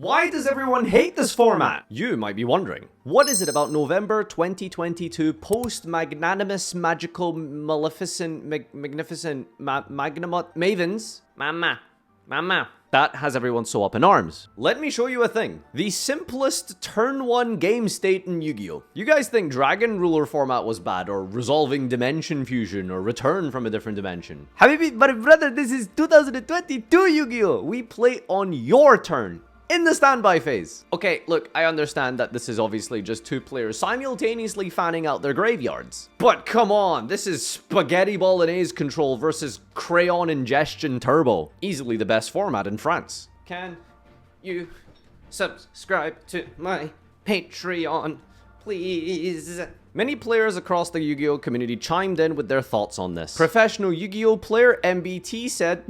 Why does everyone hate this format? You might be wondering. What is it about November 2022 post-magnanimous, magical, maleficent, magnificent, magnamot mavens? Mama. That has everyone so up in arms. Let me show you a thing. The simplest turn 1 game state in Yu-Gi-Oh! You guys think Dragon Ruler format was bad, or Resolving Dimension Fusion, or Return from a Different Dimension? Habibi, but brother, this is 2022 Yu-Gi-Oh! We play on your turn. In the standby phase. Okay, look, I understand that this is obviously just two players simultaneously fanning out their graveyards. But come on, this is spaghetti bolognese control versus crayon ingestion turbo. Easily the best format in France. Can you subscribe to my Patreon, please? Many players across the Yu-Gi-Oh! Community chimed in with their thoughts on this. Professional Yu-Gi-Oh! Player MBT said...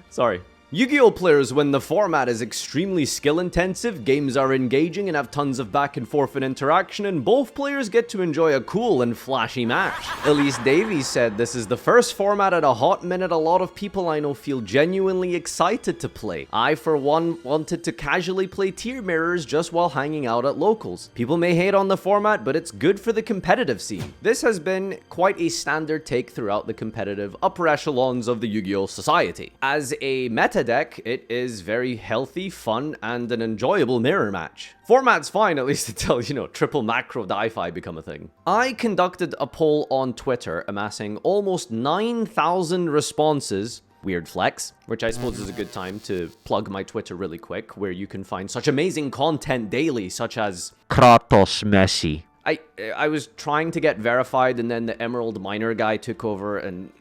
Sorry. Yu-Gi-Oh! Players, when the format is extremely skill-intensive, games are engaging and have tons of back and forth and interaction, and both players get to enjoy a cool and flashy match. Elise Davies said, "This is the first format at a hot minute a lot of people I know feel genuinely excited to play. I, for one, wanted to casually play tier mirrors just while hanging out at locals. People may hate on the format, but it's good for the competitive scene." This has been quite a standard take throughout the competitive upper echelons of the Yu-Gi-Oh! Society. As a meta deck, it is very healthy, fun, and an enjoyable mirror match. Format's fine, at least until, you know, triple macro Di-Fi become a thing. I conducted a poll on Twitter, amassing almost 9,000 responses. Weird flex, which I suppose is a good time to plug my Twitter really quick, where you can find such amazing content daily, such as Kratos Messi. I was trying to get verified, and then the Emerald Miner guy took over, and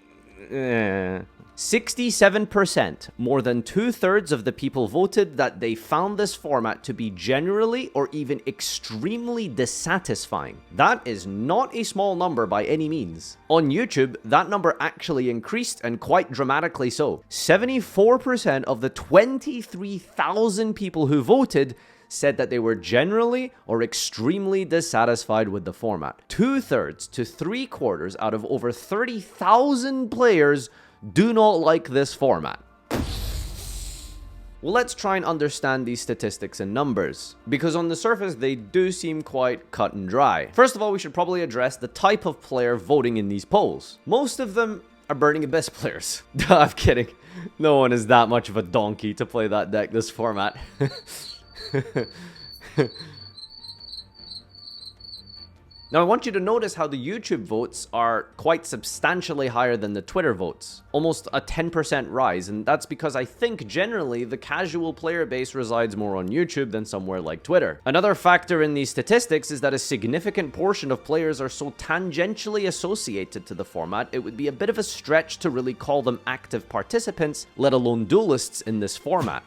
67%, more than 2/3 of the people voted that they found this format to be generally or even extremely dissatisfying. That is not a small number by any means. On YouTube, that number actually increased, and quite dramatically so. 74% of the 23,000 people who voted said that they were generally or extremely dissatisfied with the format. 2/3 to 3/4 out of over 30,000 players do not like this format. Well, let's try and understand these statistics and numbers, because on the surface they do seem quite cut and dry. First of all, we should probably address the type of player voting in these polls. Most of them are Burning Abyss players. I'm kidding. No one is that much of a donkey to play that deck this format. Now, I want you to notice how the YouTube votes are quite substantially higher than the Twitter votes. Almost a 10% rise, and that's because I think generally the casual player base resides more on YouTube than somewhere like Twitter. Another factor in these statistics is that a significant portion of players are so tangentially associated to the format, it would be a bit of a stretch to really call them active participants, let alone duelists in this format.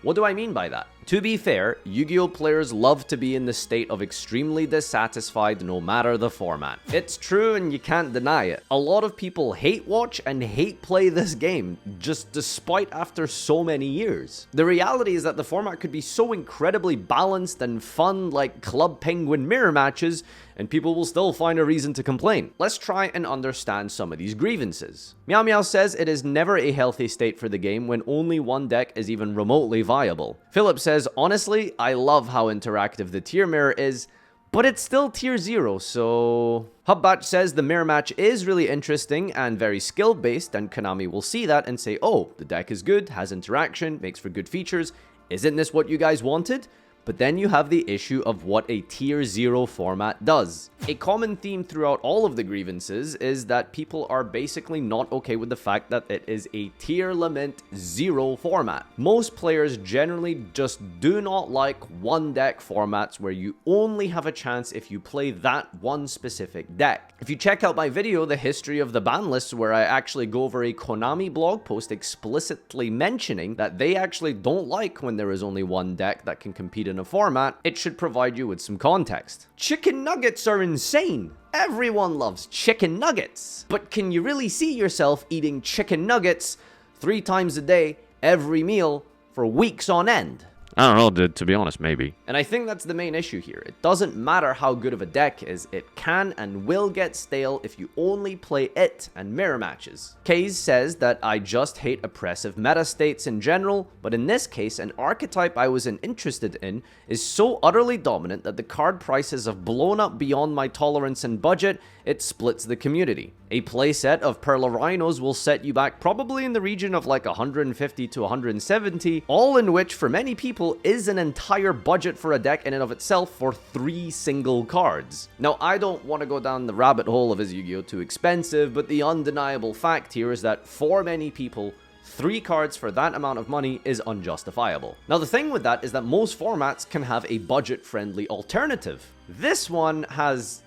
What do I mean by that? To be fair, Yu-Gi-Oh! Players love to be in the state of extremely dissatisfied no matter the format. It's true and you can't deny it. A lot of people hate watch and hate play this game, just despite after so many years. The reality is that the format could be so incredibly balanced and fun like Club Penguin mirror matches, and people will still find a reason to complain. Let's try and understand some of these grievances. Meow Meow says it is never a healthy state for the game when only one deck is even remotely viable. Philip says, honestly, I love how interactive the tier mirror is, but it's still tier 0, so... Hubbatch says the mirror match is really interesting and very skill-based, and Konami will see that and say, oh, the deck is good, has interaction, makes for good features, isn't this what you guys wanted? But then you have the issue of what a tier 0 format does. A common theme throughout all of the grievances is that people are basically not okay with the fact that it is a tier limit 0 format. Most players generally just do not like one deck formats where you only have a chance if you play that one specific deck. If you check out my video, The History of the Ban List, where I actually go over a Konami blog post explicitly mentioning that they actually don't like when there is only one deck that can compete in a format, it should provide you with some context. Chicken nuggets are insane. Everyone loves chicken nuggets. But can you really see yourself eating chicken nuggets 3 times a day, every meal, for weeks on end? I don't know, dude, to be honest, maybe. And I think that's the main issue here. It doesn't matter how good of a deck is, it can and will get stale if you only play it and mirror matches. Kaze says that I just hate oppressive meta states in general, but in this case, an archetype I wasn't interested in is so utterly dominant that the card prices have blown up beyond my tolerance and budget, it splits the community. A playset of Perla Rhinos will set you back probably in the region of like 150 to 170, all in which for many people is an entire budget for a deck in and of itself for 3 single cards. Now, I don't want to go down the rabbit hole of is Yu-Gi-Oh! Too expensive, but the undeniable fact here is that for many people, 3 cards for that amount of money is unjustifiable. Now, the thing with that is that most formats can have a budget-friendly alternative. This one has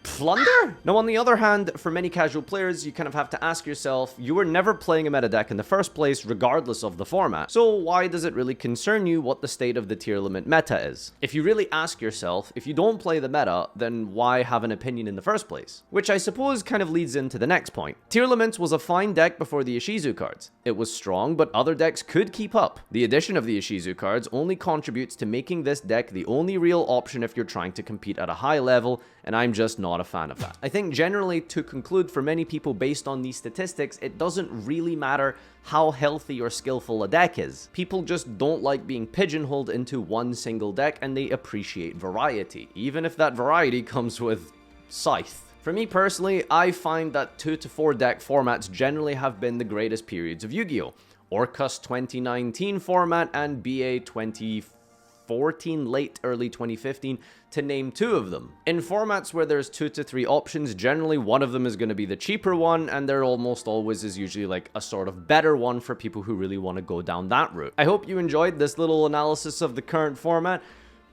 plunder? Now, on the other hand, for many casual players, you kind of have to ask yourself, you were never playing a meta deck in the first place, regardless of the format. So why does it really concern you what the state of the tier limit meta is? If you really ask yourself, if you don't play the meta, then why have an opinion in the first place? Which I suppose kind of leads into the next point. Tier limits was a fine deck before the Ishizu cards. It was strong, but other decks could keep up. The addition of the Ishizu cards only contributes to making this deck the only real option if you're trying to compete at a high level, and I'm just not a fan of that. I think generally, to conclude, for many people based on these statistics, it doesn't really matter how healthy or skillful a deck is. People just don't like being pigeonholed into one single deck, and they appreciate variety, even if that variety comes with Scythe. For me personally, I find that 2 to 4 deck formats generally have been the greatest periods of Yu-Gi-Oh! Orcus 2019 format and BA 2014, late early 2015, to name 2 of them. In formats where there's 2 to 3 options, generally one of them is going to be the cheaper one, and there almost always is usually like a sort of better one for people who really want to go down that route. I hope you enjoyed this little analysis of the current format.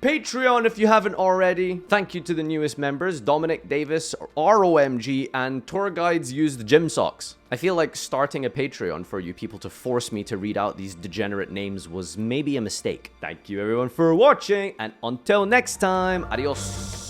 Patreon if you haven't already. Thank you to the newest members, Dominic Davis, ROMG, and Tour Guides Used Gym Socks. I feel like starting a Patreon for you people to force me to read out these degenerate names was maybe a mistake. Thank you everyone for watching, and until next time, adios.